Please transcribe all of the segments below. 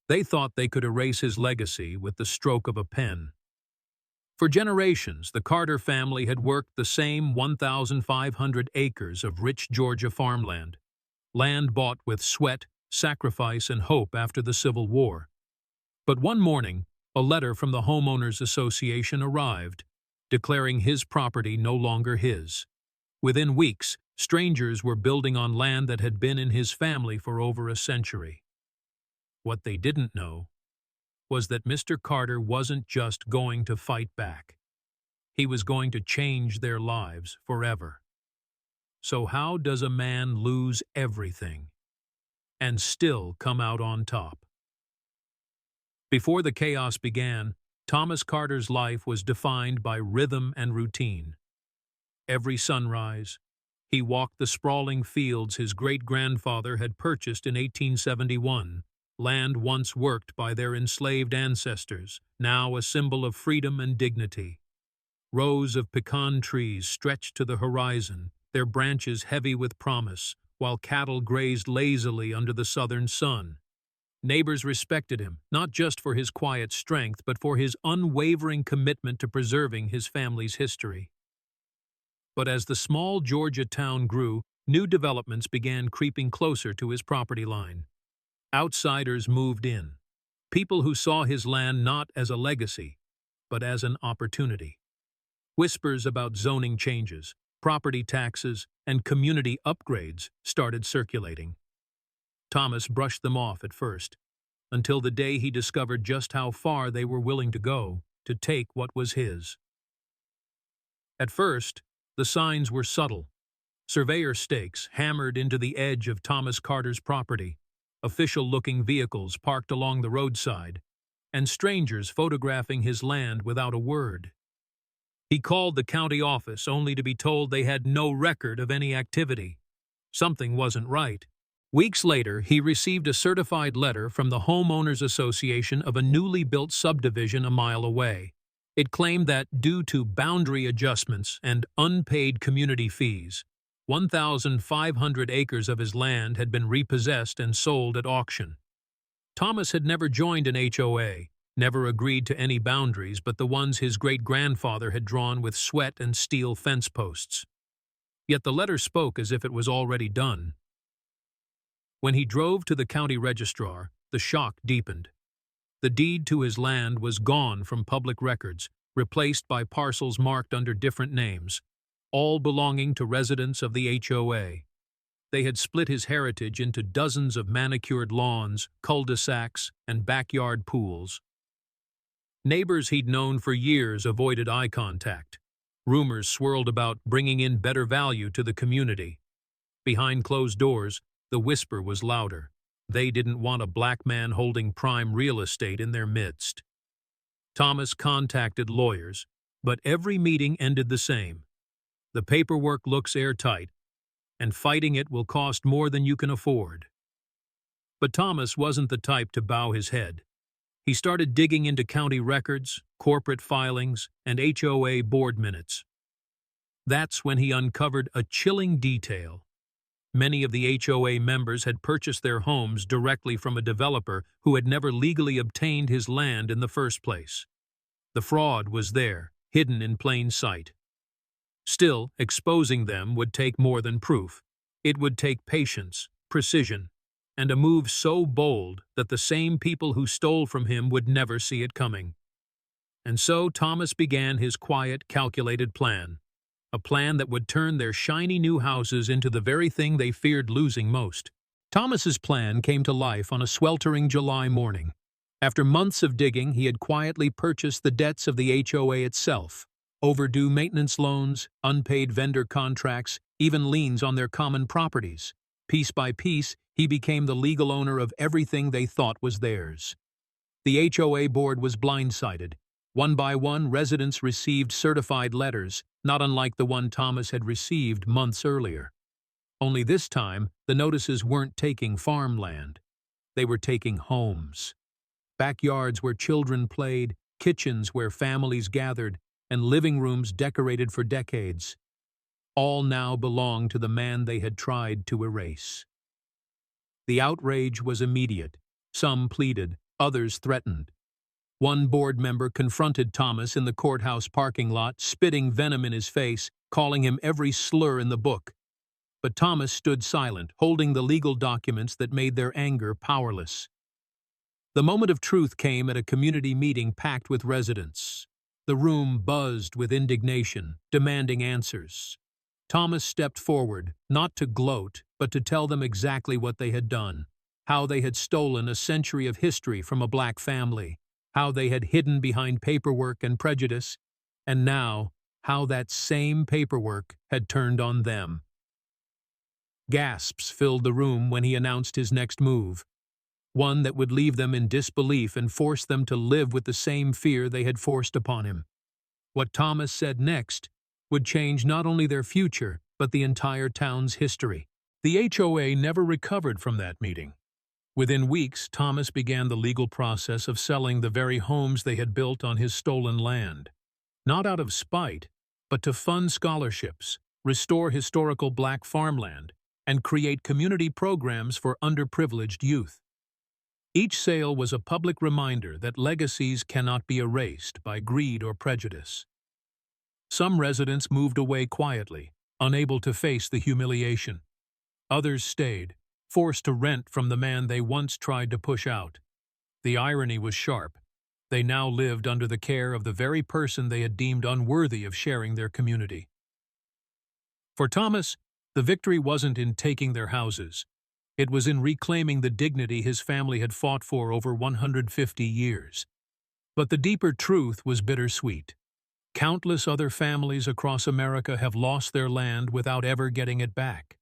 They thought they could erase his legacy with the stroke of a pen. For generations, the Carter family had worked the same 1,500 acres of rich Georgia farmland, land bought with sweat, sacrifice, and hope after the Civil War. But one morning, a letter from the Homeowners Association arrived, declaring his property no longer his. Within weeks, strangers were building on land that had been in his family for over a century. What they didn't know was that Mr. Carter wasn't just going to fight back. He was going to change their lives forever. So how does a man lose everything and still come out on top? Before the chaos began, Thomas Carter's life was defined by rhythm and routine. Every sunrise, he walked the sprawling fields his great-grandfather had purchased in 1871, land once worked by their enslaved ancestors, now a symbol of freedom and dignity. Rows of pecan trees stretched to the horizon, their branches heavy with promise, while cattle grazed lazily under the southern sun. Neighbors respected him, not just for his quiet strength, but for his unwavering commitment to preserving his family's history. But as the small Georgia town grew, new developments began creeping closer to his property line. Outsiders moved in, people who saw his land not as a legacy, but as an opportunity. Whispers about zoning changes, property taxes, and community upgrades started circulating. Thomas brushed them off at first, until the day he discovered just how far they were willing to go to take what was his. At first, the signs were subtle. Surveyor stakes hammered into the edge of Thomas Carter's property, official-looking vehicles parked along the roadside, and strangers photographing his land without a word. He called the county office only to be told they had no record of any activity. Something wasn't right. Weeks later, he received a certified letter from the Homeowners Association of a newly built subdivision a mile away. It claimed that, due to boundary adjustments and unpaid community fees, 1,500 acres of his land had been repossessed and sold at auction. Thomas had never joined an HOA, never agreed to any boundaries but the ones his great-grandfather had drawn with sweat and steel fence posts. Yet the letter spoke as if it was already done. When he drove to the county registrar, the shock deepened. The deed to his land was gone from public records, replaced by parcels marked under different names, all belonging to residents of the HOA. They had split his heritage into dozens of manicured lawns, cul-de-sacs, and backyard pools. Neighbors he'd known for years avoided eye contact. Rumors swirled about bringing in better value to the community. Behind closed doors, the whisper was louder. They didn't want a black man holding prime real estate in their midst. Thomas contacted lawyers, but every meeting ended the same. The paperwork looks airtight, and fighting it will cost more than you can afford. But Thomas wasn't the type to bow his head. He started digging into county records, corporate filings, and HOA board minutes. That's when he uncovered a chilling detail. Many of the HOA members had purchased their homes directly from a developer who had never legally obtained his land in the first place. The fraud was there, hidden in plain sight. Still, exposing them would take more than proof. It would take patience, precision, and a move so bold that the same people who stole from him would never see it coming. And so Thomas began his quiet, calculated plan. A plan that would turn their shiny new houses into the very thing they feared losing most. Thomas's plan came to life on a sweltering July morning. After months of digging, he had quietly purchased the debts of the HOA itself. Overdue maintenance loans, unpaid vendor contracts, even liens on their common properties. Piece by piece, he became the legal owner of everything they thought was theirs. The HOA board was blindsided. One by one, residents received certified letters, not unlike the one Thomas had received months earlier. Only this time, the notices weren't taking farmland. They were taking homes. Backyards where children played, kitchens where families gathered, and living rooms decorated for decades. All now belonged to the man they had tried to erase. The outrage was immediate. Some pleaded, Others threatened. One board member confronted Thomas in the courthouse parking lot, spitting venom in his face, calling him every slur in the book. But Thomas stood silent, holding the legal documents that made their anger powerless. The moment of truth came at a community meeting packed with residents. The room buzzed with indignation, demanding answers. Thomas stepped forward, not to gloat, but to tell them exactly what they had done, how they had stolen a century of history from a black family, how they had hidden behind paperwork and prejudice, and now how that same paperwork had turned on them. Gasps filled the room when he announced his next move, one that would leave them in disbelief and force them to live with the same fear they had forced upon him. What Thomas said next would change not only their future, but the entire town's history. The HOA never recovered from that meeting. Within weeks, Thomas began the legal process of selling the very homes they had built on his stolen land. Not out of spite, but to fund scholarships, restore historical black farmland, and create community programs for underprivileged youth. Each sale was a public reminder that legacies cannot be erased by greed or prejudice. Some residents moved away quietly, unable to face the humiliation. Others stayed, forced to rent from the man they once tried to push out. The irony was sharp. They now lived under the care of the very person they had deemed unworthy of sharing their community. For Thomas, the victory wasn't in taking their houses. It was in reclaiming the dignity his family had fought for over 150 years. But the deeper truth was bittersweet. Countless other families across America have lost their land without ever getting it back.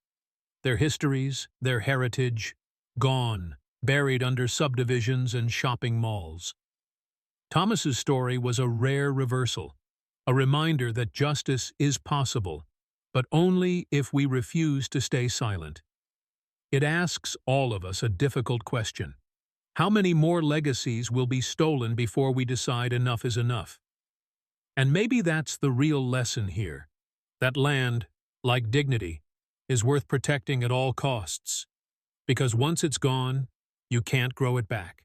Their histories, their heritage, gone, buried under subdivisions and shopping malls. Thomas's story was a rare reversal, a reminder that justice is possible, but only if we refuse to stay silent. It asks all of us a difficult question. How many more legacies will be stolen before we decide enough is enough? And maybe that's the real lesson here. That land, like dignity, is worth protecting at all costs. Because once it's gone, you can't grow it back.